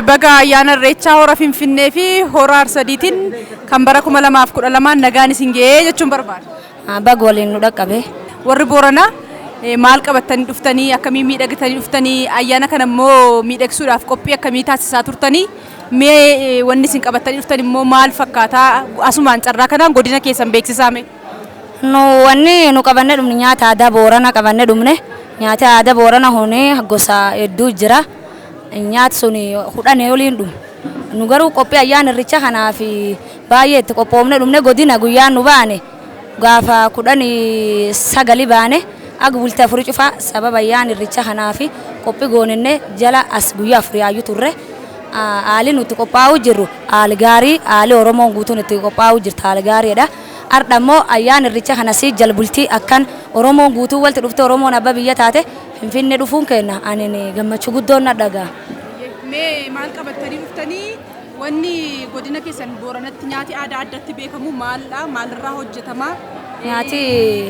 baga ayyaana irreechaa hora Finfinnee fi hora Arsadiitiin kan bara 2012 nagaan isin ga'ee jechuun barbaada. Baga waliin nu dhaqqabe. Warri Booranaa maal qabatanii dhuftanii akkamii miidhagtanii dhuftanii ayyaana kana immoo miidhagsuudhaaf qophii akkamii taasisaa turtanii mee wanni isin qabatanii dhuftan immoo maal fakkaataa asumaan carraa kanaan godina keessan beeksisaame? Nu wanni nu qabannee dhumne nyaata aadaa Booranaa qabannee dhumne nyaata aadaa Booranaa honee gosa hedduu jira. Nyaati sun hudhanee waliin dhumu. Nu garuu qophii ayyaana irreechaa kanaaf baay'ee itti qophoofne dhumne godina guyyaan nu baane gaafa 19 baane aga bultii 4 cufaa sababa ayyaana irreechaa kanaaf qophii goonenne jala as guyyaa 4 yaayyuu turre. Haali nuti qophaa'uu jirru haali gaarii haali Oromoon guutuun itti qophaa'uu jirtu haali gaariidha. Har'a immoo ayyaana irreechaa kanas jala bultii akkan Oromoon guutuu walitti dhufte Oromoon abbaa biyya taate Finfinnee dhufuun kenna ani gammachuu guddoon na dhagaa. Mee maal qabatanii dhuftanii wanni godina keessan Booranatti nyaati aadaa addatti beekamu maaldha maalirraa hojjetama? Nyaati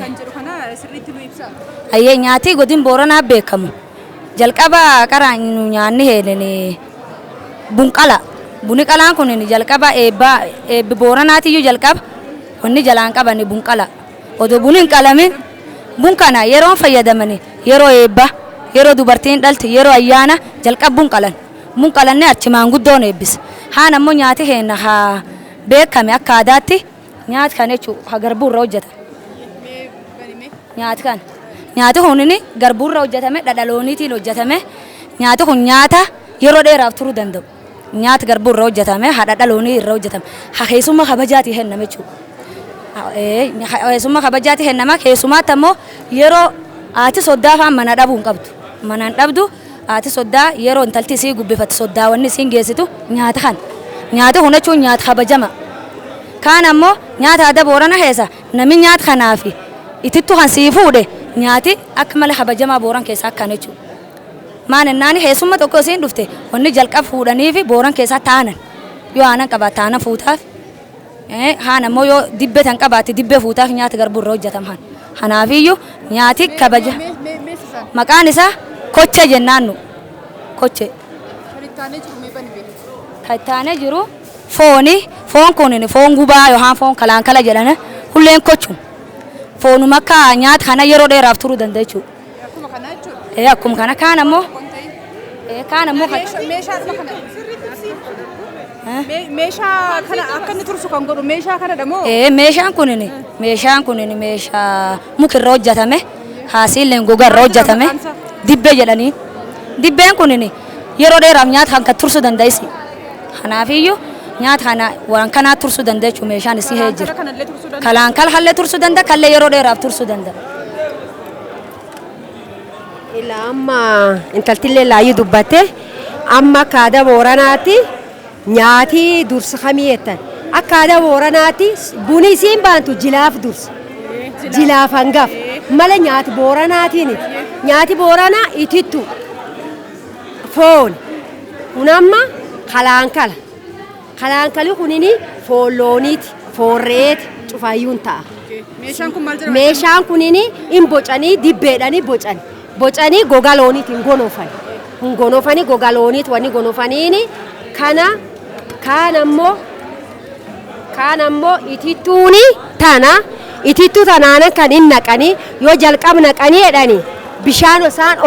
kan jedhu kana sirriitti nu ibsa. Ayyee nyaati godin Booranaa beekamu. Jalqaba qaraan nu nyaanni heelene bunqala. Buni qalaan kun jalqaba eebbi Booranaati iyyuu jalqaba wanni jalaan qabani bunqala. Odoo buni hin qalamin bun kana yeroo fayyadamani yeroo eebba yeroo dubartiin dhalti yeroo ayyaana jalqaba bunqalan. Bunqalanne achi maanguddoon eebbisa. Haan ammoo nyaati heena haa beekame akka aadaatti nyaati kan jechuun garbuurra hojjetame. Nyaati kan nyaati kun garbuurra hojjetame dhadhalooniitiin hojjetame nyaati kun nyaata yeroo dheeraaf turuu danda'u. Nyaati garbuurra hojjetame haa dhadhaloonii irra hojjetame haa keessummaa kabajaati henname jechuudha. Keessummaa kabajaati hennama keessumaatti ammoo yeroo haati soddaa afaan mana dhabuu hin qabdu. Mana hin dhabdu haati soddaa yeroo intalti isii gubbifatti soddaa wanni isiin geessitu nyaata kan. Nyaati kun jechuun nyaata kabajama. Kaan ammoo nyaata aadaa Booranaa keessa namni nyaata kanaaf itittu kan sii fuudhe nyaati akka malee kabajamaa Booran keessaa akkan jechuudha. Maan ennaani keessummaa tokko isiin dhufte wanni jalqaba fuudhanii fi Booran keessaa taanan yoo aanan qabaate taanan fuutaaf. Haan ammoo yoo dibbee tan qabaate dibbee fuutaaf nyaata garbuurra hojjetaman. Kanaafiyyuu nyaati kabaja. Maqaan isaa kochee jennaan nu. Kochee. Kan ittaanee jiru fooni. Foon kun foon gubaa yookaan foon kalaankala jedhana hulleen kochuun. Foonuma akka nyaata kana yeroo dheeraaf turuu danda'a jechuudha. Akkuma kana jechuudha. Akkuma kana kaan ammoo. Kaan ammoo meeshaa kana akka inni tursu kan godhu meeshaa kana dhamoo? Meeshaan kun meeshaa mukirra hojjetame haasiilleen gogarra hojjetame dibbee jedhanii. Dibbeen kun yeroo dheeraaf nyaata kan tursuu danda'isi. Kanaafiyyuu nyaata kana waan kanaa tursuu danda'a jechuudha meeshaan isii hee jira. Kalaankala hallee tursuu danda'a kallee yeroo dheeraaf tursuu danda'a. Ilaa amma intaltillee laayyuu dubbatte amma akka aadaa Booranaatti nyaati dursa kamii jettan akka aadaa Booranaatti buni isiin baantu jilaaf dursa jilaaf hangaf mala nyaati Booranaatiin nyaati Booranaa itittu foon kun amma kalaankala kalaankali kunini foon looniiti foon reeti cufaayyuun ta'a. Meeshaan kunini in bocanii dibbeedhanii bocanii gogaa looniitiin gonofani gogaa looniit wanni gonofaniini kana kaan ammoo itittuuni tana itittuu tanaana kan hin naqanii yoo jalqab naqanii jedhanii bishaan isaan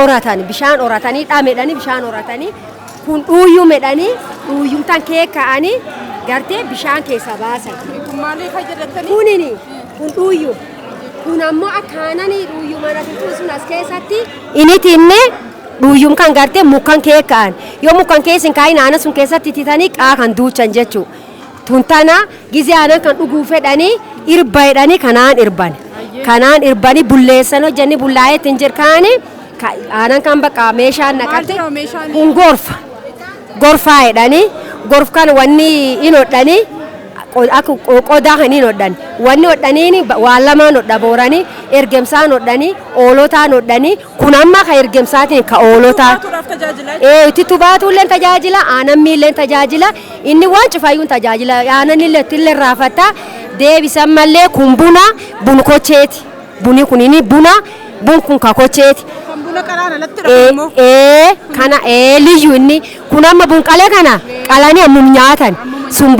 oratanii dhaamedhanii bishaan oratanii kun dhuuyyuu medhanii dhuuyyuu tan keekkaa'anii gartee bishaan keessa baasan. Kunini kun dhuuyyuu kun ammoo akkaananii dhuuyyuu mana sun as keessatti initinne dhuuyyuun kan gartee mukaan keekkaa'an yoo mukaan keessin kaa'in aana sun keessatti titanii qaa kan duuchan jechuu tuntana gizee aanan kan dhuguu fedhanii irba jedhanii kanaan irbanii bulleessan hojjenni bullaa'eetti hin jirkaanii aanan kan bakka meeshaan naqatte kun gorfaa jedhanii gorfkan wanni in hodhanii akka qodaa kan hin hodhan wanni hodhaniini waan lamaan hodha Booranii ergemsaan hodhanii oolotaan hodhanii kun amma ka ergemsaatiin ka oolotaa itittuu baatuulleen tajaajila aanan miilleen tajaajila inni waan cufaayyuun tajaajila aanan illee raafataa deebisan mallee kun buna bunu kocheeti buni kunini buna bun kun kakocheeti. Kan buna qaraan alatti dhaqamu. Kana liyyu inni kun amma bun qalee kana qalanii ammum nyaatan sun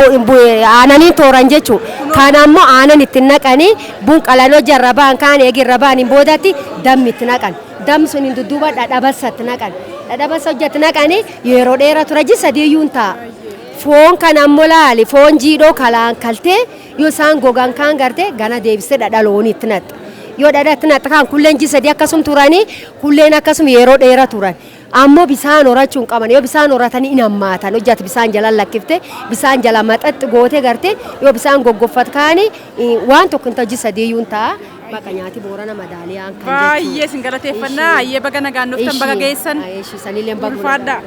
aananii tooran jechuudha. Kana ammoo aanan itti naqanii bun qalanoo jarra ba'an kaan eegirra ba'an hin boodatti dammi itti naqan. Dam sun hin dudduuba dhadhabasatti naqan. Dhadhabasa hojjatti naqanii yeroo dheeraa tura ji sadiiyyuun ta'a. Foon kana ammoo laali foon jiidhoo kalaan kaltee yoo isaan gogan kaan gartee gana deebisee dhadhaloonii itti naxxa. Yoo dhadhatti naxxa kaan kulleen ji sadii akkasum turanii kulleen akkasum yeroo dheeraa turan. Ammoo bisaan horachuun qaban yoo bisaan horatanii hin hammaatan hojjatti bisaan jala lakkifte bisaan jala maxaxxi goote gartee yoo bisaan goggoffat kaanii waan tokko hin ta'a ji sadiiyyuun ta'a. Bakka nyaati Boorana madaaliyaan kan jechuudha. Baay'ee sin galateeffannaa. Ayyee baga nagaan dhuftan baga geessan. Sanillee baga ulfaadhaa.